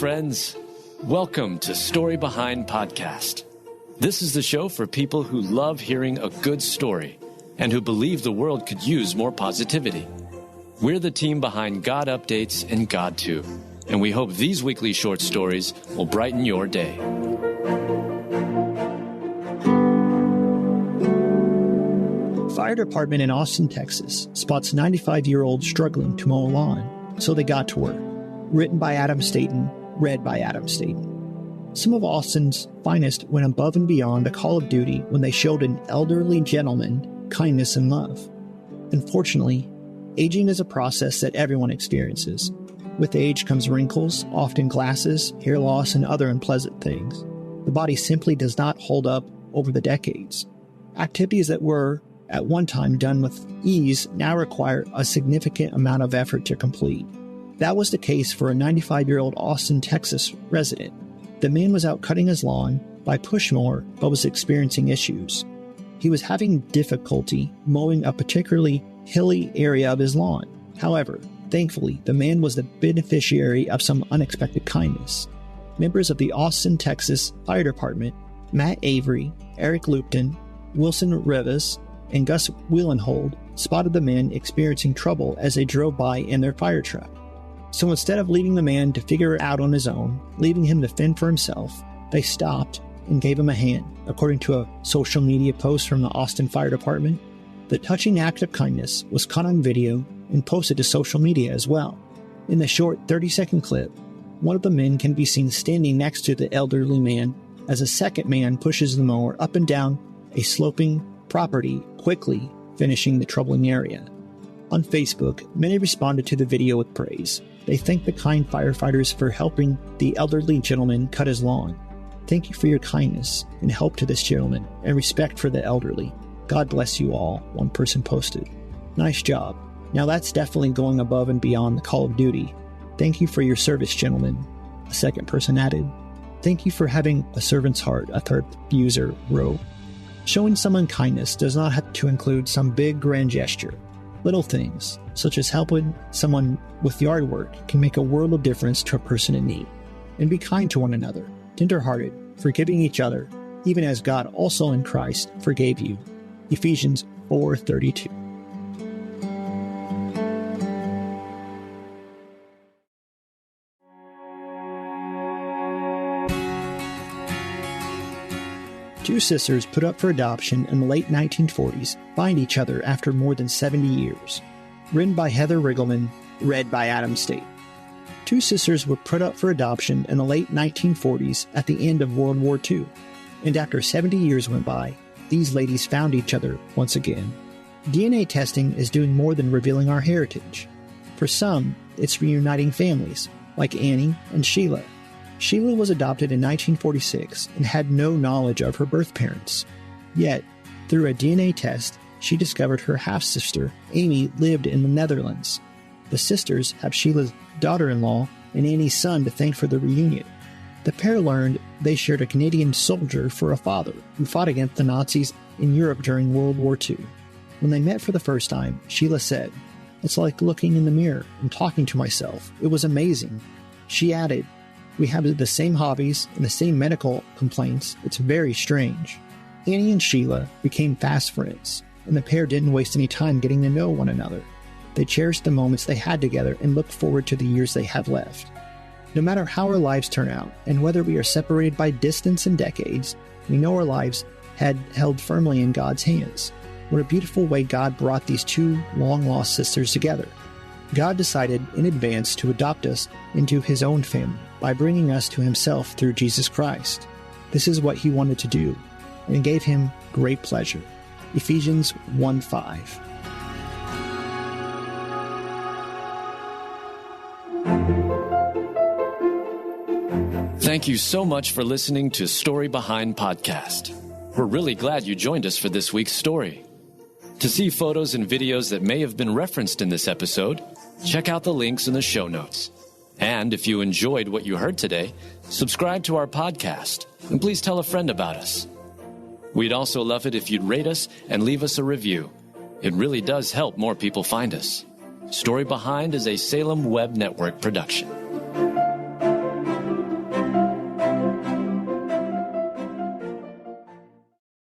friends. Welcome to Story Behind Podcast. This is the show for people who love hearing a good story and who believe the world could use more positivity. We're the team behind GodUpdates and God2, and we hope these weekly short stories will brighten your day. Fire department in Austin, Texas spots 95-year-old struggling to mow a lawn, so they got to work. Written by Adam Staten, read by Adam Staten. Some of Austin's finest went above and beyond a call of duty when they showed an elderly gentleman kindness and love. Unfortunately, aging is a process that everyone experiences. With age comes wrinkles, often glasses, hair loss, and other unpleasant things. The body simply does not hold up over the decades. Activities that were, at one time, done with ease now require a significant amount of effort to complete. That was the case for a 95-year-old Austin, Texas resident. The man was out cutting his lawn by push mower but was experiencing issues. He was having difficulty mowing a particularly hilly area of his lawn. However, thankfully, the man was the beneficiary of some unexpected kindness. Members of the Austin, Texas Fire Department, Matt Avery, Eric Lupton, Wilson Rivas, and Gus Wheelenhold, spotted the man experiencing trouble as they drove by in their fire truck. So instead of leaving the man to figure it out on his own, leaving him to fend for himself, they stopped and gave him a hand. According to a social media post from the Austin Fire Department, the touching act of kindness was caught on video and posted to social media as well. In the short 30-second clip, one of the men can be seen standing next to the elderly man as a second man pushes the mower up and down a sloping property, quickly finishing the troubling area. On Facebook, many responded to the video with praise. They thanked the kind firefighters for helping the elderly gentleman cut his lawn. Thank you for your kindness and help to this gentleman and respect for the elderly. God bless you all, one person posted. Nice job. Now that's definitely going above and beyond the call of duty. Thank you for your service, gentlemen, a second person added. Thank you for having a servant's heart, a third user wrote. Showing someone kindness does not have to include some big grand gesture. Little things, such as helping someone with yard work, can make a world of difference to a person in need. And be kind to one another, tender-hearted, forgiving each other, even as God also in Christ forgave you. Ephesians 4:32. Two sisters put up for adoption in the late 1940s find each other after more than 70 years. Written by Heather Riggleman, read by Adam State. Two sisters were put up for adoption in the late 1940s at the end of World War II, and after 70 years went by, these ladies found each other once again. DNA testing is doing more than revealing our heritage. For some, it's reuniting families, like Annie and Sheila. Sheila was adopted in 1946 and had no knowledge of her birth parents. Yet, through a DNA test, she discovered her half-sister, Amy, lived in the Netherlands. The sisters have Sheila's daughter-in-law and Annie's son to thank for the reunion. The pair learned they shared a Canadian soldier for a father who fought against the Nazis in Europe during World War II. When they met for the first time, Sheila said, "It's like looking in the mirror and talking to myself. It was amazing." She added, "We have the same hobbies and the same medical complaints. It's very strange." Annie and Sheila became fast friends, and the pair didn't waste any time getting to know one another. They cherished the moments they had together and looked forward to the years they have left. No matter how our lives turn out, and whether we are separated by distance and decades, we know our lives had held firmly in God's hands. What a beautiful way God brought these two long-lost sisters together. God decided in advance to adopt us into His own family by bringing us to Himself through Jesus Christ. This is what He wanted to do, and it gave Him great pleasure. Ephesians 1:5. Thank you so much for listening to Story Behind Podcast. We're really glad you joined us for this week's story. To see photos and videos that may have been referenced in this episode, check out the links in the show notes. And if you enjoyed what you heard today, subscribe to our podcast, and please tell a friend about us. We'd also love it if you'd rate us and leave us a review. It really does help more people find us. Story Behind is a Salem Web Network production.